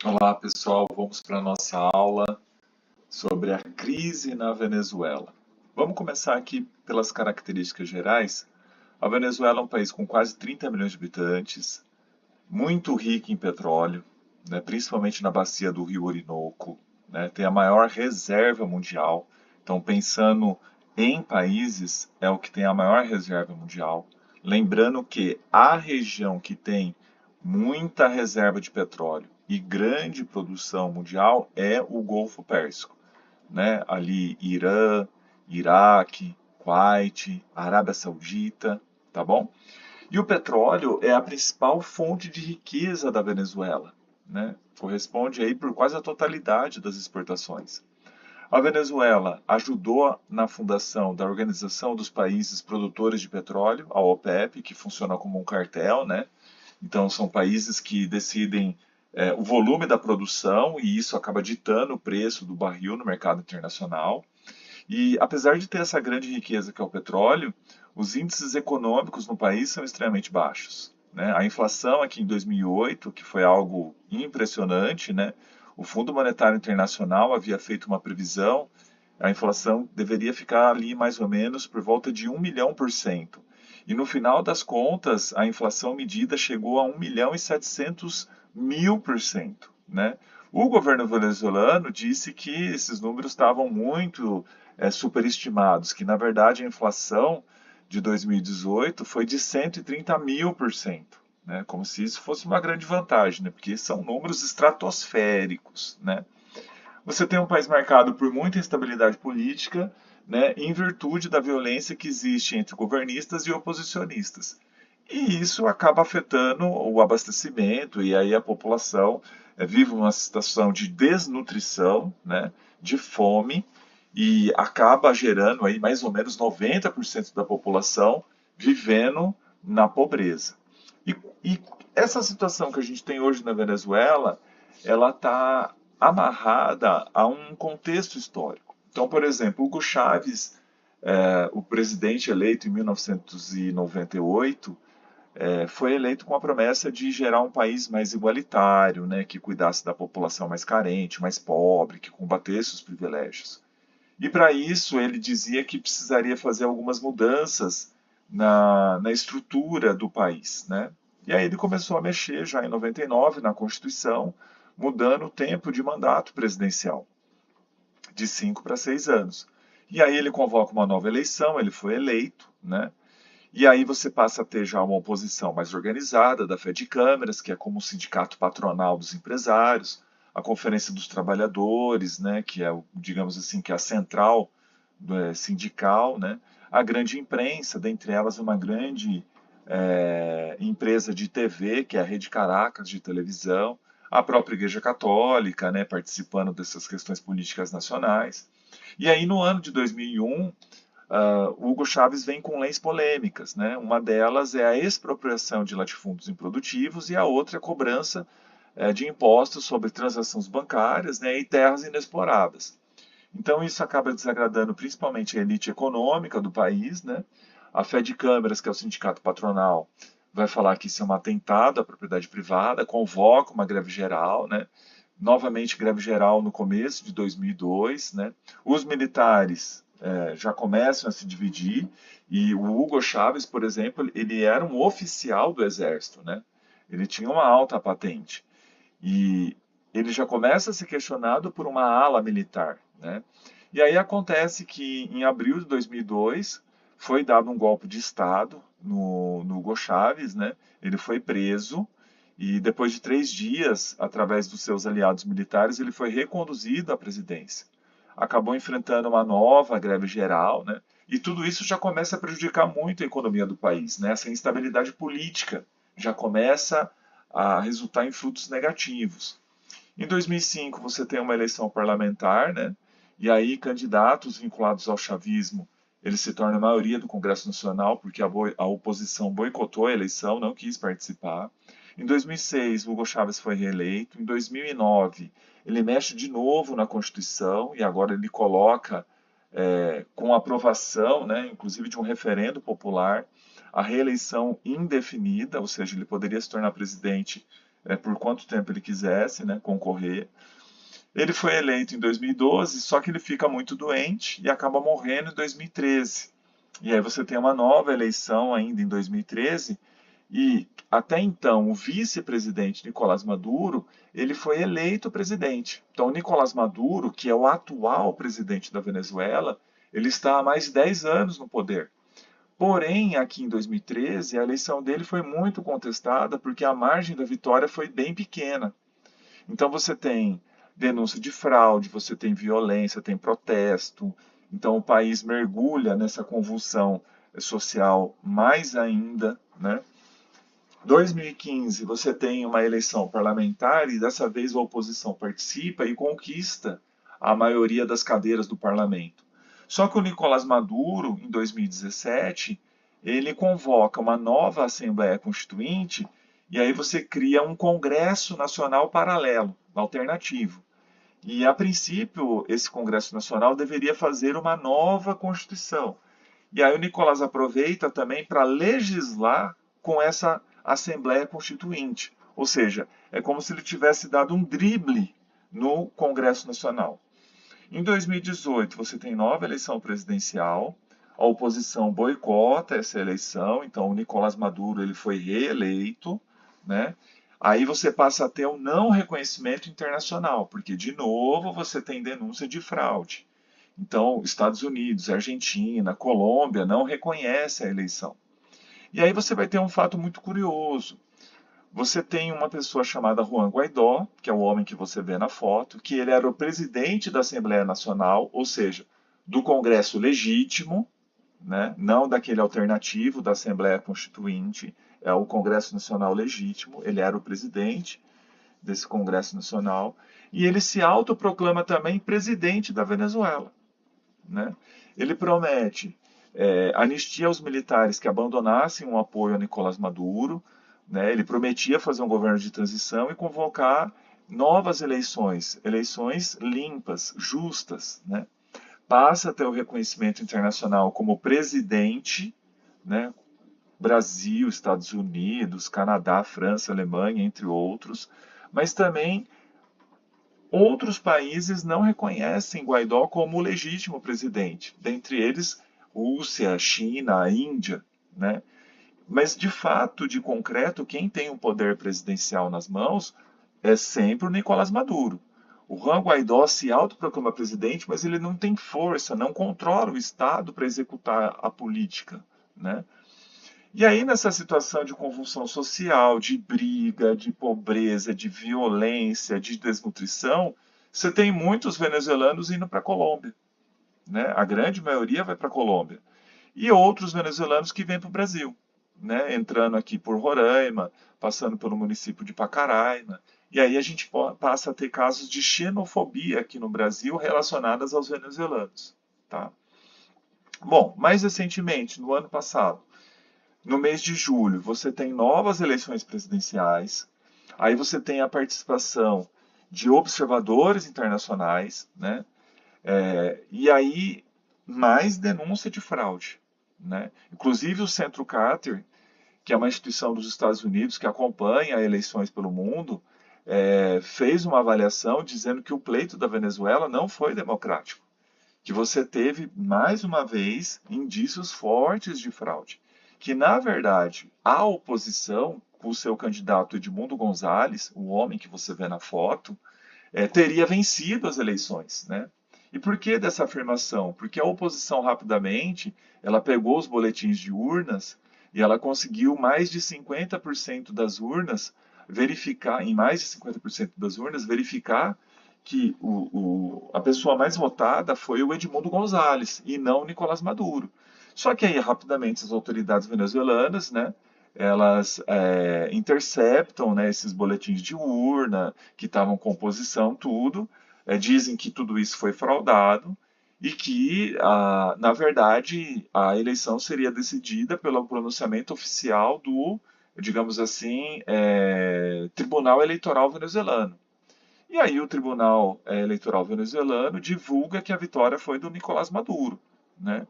Olá pessoal, vamos para a nossa aula sobre a crise na Venezuela. Vamos começar aqui pelas características gerais. A Venezuela é um país com quase 30 milhões de habitantes, muito rico em petróleo, né, principalmente na bacia do rio Orinoco, né, tem a maior reserva mundial. Então, pensando em países, é o que tem a maior reserva mundial. Lembrando que a região que tem muita reserva de petróleo e grande produção mundial é o Golfo Pérsico, né? Ali Irã, Iraque, Kuwait, Arábia Saudita, tá bom? E o petróleo é a principal fonte de riqueza da Venezuela, né? Corresponde aí por quase a totalidade das exportações. A Venezuela ajudou na fundação da Organização dos Países Produtores de Petróleo, a OPEP, que funciona como um cartel, né? Então, são países que decidem o volume da produção e isso acaba ditando o preço do barril no mercado internacional. E apesar de ter essa grande riqueza que é o petróleo, os índices econômicos no país são extremamente baixos, né? A inflação aqui em 2008, que foi algo impressionante, né? O Fundo Monetário Internacional havia feito uma previsão, a inflação deveria ficar ali mais ou menos por volta de 1 milhão%. E no final das contas, a inflação medida chegou a 1,7 milhão%, né? O governo venezuelano disse que esses números estavam muito superestimados, que na verdade a inflação de 2018 foi de 130.000%, né? Como se isso fosse uma grande vantagem, né? Porque são números estratosféricos, né? Você tem um país marcado por muita instabilidade política, né, em virtude da violência que existe entre governistas e oposicionistas. E isso acaba afetando o abastecimento, e aí a população vive uma situação de desnutrição, né, de fome, e acaba gerando aí mais ou menos 90% da população vivendo na pobreza. E essa situação que a gente tem hoje na Venezuela, ela está amarrada a um contexto histórico. Então, por exemplo, Hugo Chávez, o presidente eleito em 1998, foi eleito com a promessa de gerar um país mais igualitário, né, que cuidasse da população mais carente, mais pobre, que combatesse os privilégios. E para isso ele dizia que precisaria fazer algumas mudanças na estrutura do país, né? E aí ele começou a mexer já em 99 na Constituição, mudando o tempo de mandato presidencial, de 5 para 6 anos. E aí ele convoca uma nova eleição, ele foi eleito, né? E aí você passa a ter já uma oposição mais organizada da Fé de Câmeras, que é como o sindicato patronal dos empresários, a Conferência dos Trabalhadores, né, que é, digamos assim, que é a central sindical, né, a grande imprensa, dentre elas uma grande empresa de TV, que é a Rede Caracas de televisão, a própria Igreja Católica, né, participando dessas questões políticas nacionais. E aí no ano de 2001, Hugo Chávez vem com leis polêmicas, né? Uma delas é a expropriação de latifúndios improdutivos e a outra é a cobrança de impostos sobre transações bancárias, né, e terras inexploradas. Então isso acaba desagradando principalmente a elite econômica do país, né? A Fé de Câmeras, que é o sindicato patronal, vai falar que isso é um atentado à propriedade privada, convoca uma greve geral, né? Novamente greve geral no começo de 2002, né? Os militares já começam a se dividir e o Hugo Chávez, por exemplo, ele era um oficial do exército, né? Ele tinha uma alta patente e ele já começa a ser questionado por uma ala militar, né? E aí acontece que em abril de 2002 foi dado um golpe de Estado no Hugo Chávez, né? Ele foi preso e depois de 3 dias, através dos seus aliados militares, ele foi reconduzido à presidência. Acabou enfrentando uma nova greve geral, né? E tudo isso já começa a prejudicar muito a economia do país, né? Essa instabilidade política já começa a resultar em frutos negativos. Em 2005, você tem uma eleição parlamentar, né? E aí candidatos vinculados ao chavismo, eles se tornam a maioria do Congresso Nacional, porque a oposição boicotou a eleição, não quis participar. Em 2006, Hugo Chávez foi reeleito. Em 2009, ele mexe de novo na Constituição e agora ele coloca, com aprovação, né, inclusive de um referendo popular, a reeleição indefinida, ou seja, ele poderia se tornar presidente por quanto tempo ele quisesse, né, concorrer. Ele foi eleito em 2012, só que ele fica muito doente e acaba morrendo em 2013. E aí você tem uma nova eleição ainda em 2013, e até então o vice-presidente Nicolás Maduro, ele foi eleito presidente. Então Nicolás Maduro, que é o atual presidente da Venezuela, ele está há mais de 10 anos no poder. Porém, aqui em 2013, a eleição dele foi muito contestada porque a margem da vitória foi bem pequena. Então você tem denúncia de fraude, você tem violência, tem protesto. Então o país mergulha nessa convulsão social mais ainda, né? 2015 você tem uma eleição parlamentar e dessa vez a oposição participa e conquista a maioria das cadeiras do parlamento. Só que o Nicolás Maduro, em 2017, ele convoca uma nova Assembleia Constituinte e aí você cria um Congresso Nacional paralelo, alternativo. E, a princípio, esse Congresso Nacional deveria fazer uma nova Constituição. E aí o Nicolás aproveita também para legislar com essa Assembleia Constituinte. Ou seja, é como se ele tivesse dado um drible no Congresso Nacional. Em 2018, você tem nova eleição presidencial, a oposição boicota essa eleição, então o Nicolás Maduro ele foi reeleito, né? Aí você passa a ter um não reconhecimento internacional, porque de novo você tem denúncia de fraude. Então, Estados Unidos, Argentina, Colômbia não reconhecem a eleição. E aí você vai ter um fato muito curioso. Você tem uma pessoa chamada Juan Guaidó, que é o homem que você vê na foto, que ele era o presidente da Assembleia Nacional, ou seja, do Congresso legítimo, né? Não daquele alternativo da Assembleia Constituinte, é o Congresso Nacional legítimo, ele era o presidente desse Congresso Nacional, e ele se autoproclama também presidente da Venezuela. Né? Ele promete anistia aos militares que abandonassem o apoio a Nicolás Maduro, né? Ele prometia fazer um governo de transição e convocar novas eleições, eleições limpas, justas. Né? Passa a ter o reconhecimento internacional como presidente, né? Brasil, Estados Unidos, Canadá, França, Alemanha, entre outros, mas também outros países não reconhecem Guaidó como o legítimo presidente, dentre eles Rússia, China, a Índia, né? Mas de fato, de concreto, quem tem o poder presidencial nas mãos é sempre o Nicolás Maduro. O Juan Guaidó se autoproclama presidente, mas ele não tem força, não controla o Estado para executar a política, né? E aí, nessa situação de convulsão social, de briga, de pobreza, de violência, de desnutrição, você tem muitos venezuelanos indo para a Colômbia. Né? A grande maioria vai para a Colômbia. E outros venezuelanos que vêm para o Brasil, né? Entrando aqui por Roraima, passando pelo município de Pacaraima. E aí a gente passa a ter casos de xenofobia aqui no Brasil relacionadas aos venezuelanos. Tá? Bom, mais recentemente, no ano passado, no mês de julho, você tem novas eleições presidenciais. Aí você tem a participação de observadores internacionais, né? E aí mais denúncia de fraude, né? Inclusive o Centro Carter, que é uma instituição dos Estados Unidos que acompanha eleições pelo mundo, fez uma avaliação dizendo que o pleito da Venezuela não foi democrático, que você teve mais uma vez indícios fortes de fraude, que na verdade a oposição, com o seu candidato Edmundo Gonzalez, o homem que você vê na foto, teria vencido as eleições, né? E por que dessa afirmação? Porque a oposição rapidamente, ela pegou os boletins de urnas e ela conseguiu mais de 50% das urnas verificar, em mais de 50% das urnas, verificar que a pessoa mais votada foi o Edmundo Gonzalez e não o Nicolás Maduro. Só que aí, rapidamente, as autoridades venezuelanas, né, elas interceptam, né, esses boletins de urna que estavam com composição, tudo, dizem que tudo isso foi fraudado e que, na verdade, a eleição seria decidida pelo pronunciamento oficial do, digamos assim, Tribunal Eleitoral Venezuelano. E aí o Tribunal Eleitoral Venezuelano divulga que a vitória foi do Nicolás Maduro, né?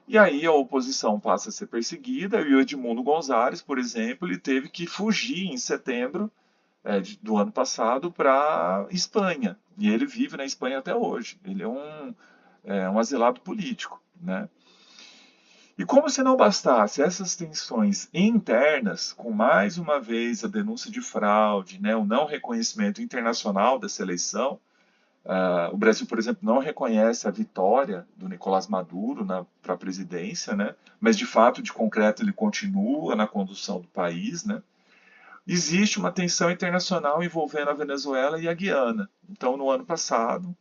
E aí a oposição passa a ser perseguida e o Edmundo Gonzalez, por exemplo, ele teve que fugir em setembro do ano passado para Espanha. E ele vive na Espanha até hoje. Ele é um exilado político, né? E como se não bastasse essas tensões internas, com mais uma vez a denúncia de fraude, né, o não reconhecimento internacional dessa eleição, o Brasil, por exemplo, não reconhece a vitória do Nicolás Maduro para a presidência, né, mas de fato, de concreto, ele continua na condução do país, né. Existe uma tensão internacional envolvendo a Venezuela e a Guiana. Então, no ano passado,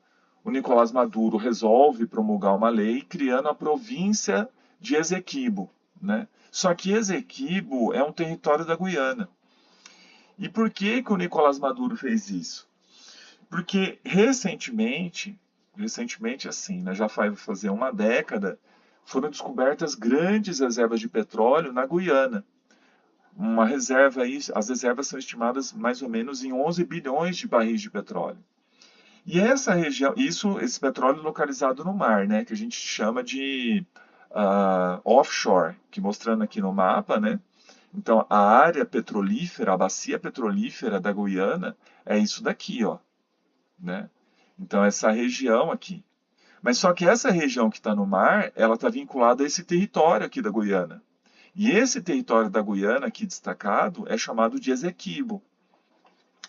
o Nicolás Maduro resolve promulgar uma lei criando a província de Esequibo, né? Só que Esequibo é um território da Guiana. E por que que o Nicolás Maduro fez isso? Porque recentemente assim, né, já vai fazer uma década, foram descobertas grandes reservas de petróleo na Guiana. Uma reserva aí, as reservas são estimadas mais ou menos em 11 bilhões de barris de petróleo. E essa região, esse petróleo localizado no mar, né, que a gente chama de offshore, que mostrando aqui no mapa, né? Então, a área petrolífera, a bacia petrolífera da Guiana é isso daqui, ó, né? Então, essa região aqui. Mas só que essa região que está no mar, ela está vinculada a esse território aqui da Guiana. E esse território da Guiana aqui destacado é chamado de Esequibo.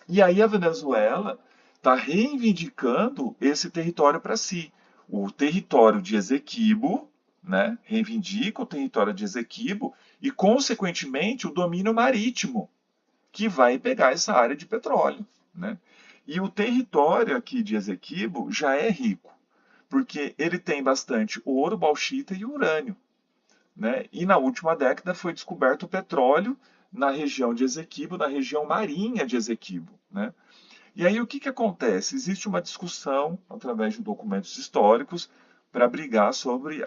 E aí a Venezuela está reivindicando esse território para si. O território de Esequibo, né, reivindica o território de Esequibo e, consequentemente, o domínio marítimo, que vai pegar essa área de petróleo, né? E o território aqui de Esequibo já é rico, porque ele tem bastante ouro, bauxita e urânio, né? E na última década foi descoberto o petróleo na região de Esequibo, na região marinha de Esequibo, né? E aí o que acontece? Existe uma discussão através de documentos históricos para brigar sobre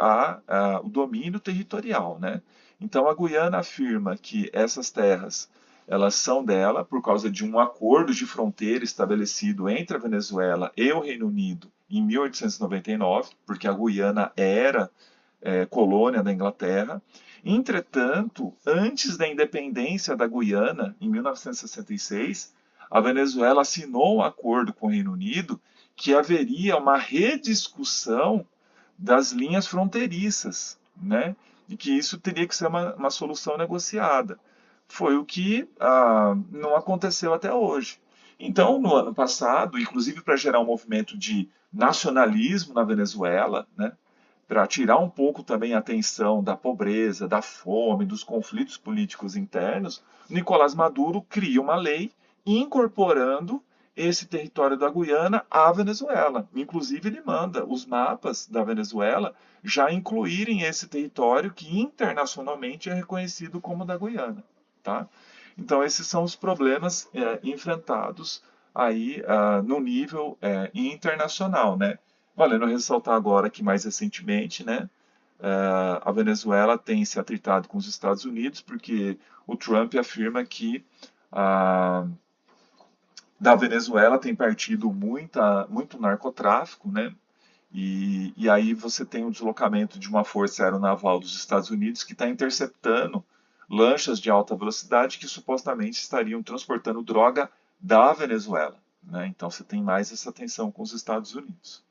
o domínio territorial, né? Então a Guiana afirma que essas terras elas são dela por causa de um acordo de fronteira estabelecido entre a Venezuela e o Reino Unido em 1899, porque a Guiana era colônia da Inglaterra. Entretanto, antes da independência da Guiana, em 1966, a Venezuela assinou um acordo com o Reino Unido que haveria uma rediscussão das linhas fronteiriças, né? E que isso teria que ser uma solução negociada. Foi o que não aconteceu até hoje. Então, no ano passado, inclusive para gerar um movimento de nacionalismo na Venezuela, né, para tirar um pouco também a atenção da pobreza, da fome, dos conflitos políticos internos, Nicolás Maduro cria uma lei incorporando esse território da Guiana à Venezuela. Inclusive, ele manda os mapas da Venezuela já incluírem esse território que internacionalmente é reconhecido como da Guiana. Tá? Então, esses são os problemas enfrentados aí no nível internacional, né? Valendo ressaltar agora que mais recentemente, né, a Venezuela tem se atritado com os Estados Unidos porque o Trump afirma que da Venezuela tem partido muito narcotráfico, né? E aí você tem o deslocamento de uma força aeronaval dos Estados Unidos que está interceptando lanchas de alta velocidade que supostamente estariam transportando droga da Venezuela, né? Então você tem mais essa tensão com os Estados Unidos.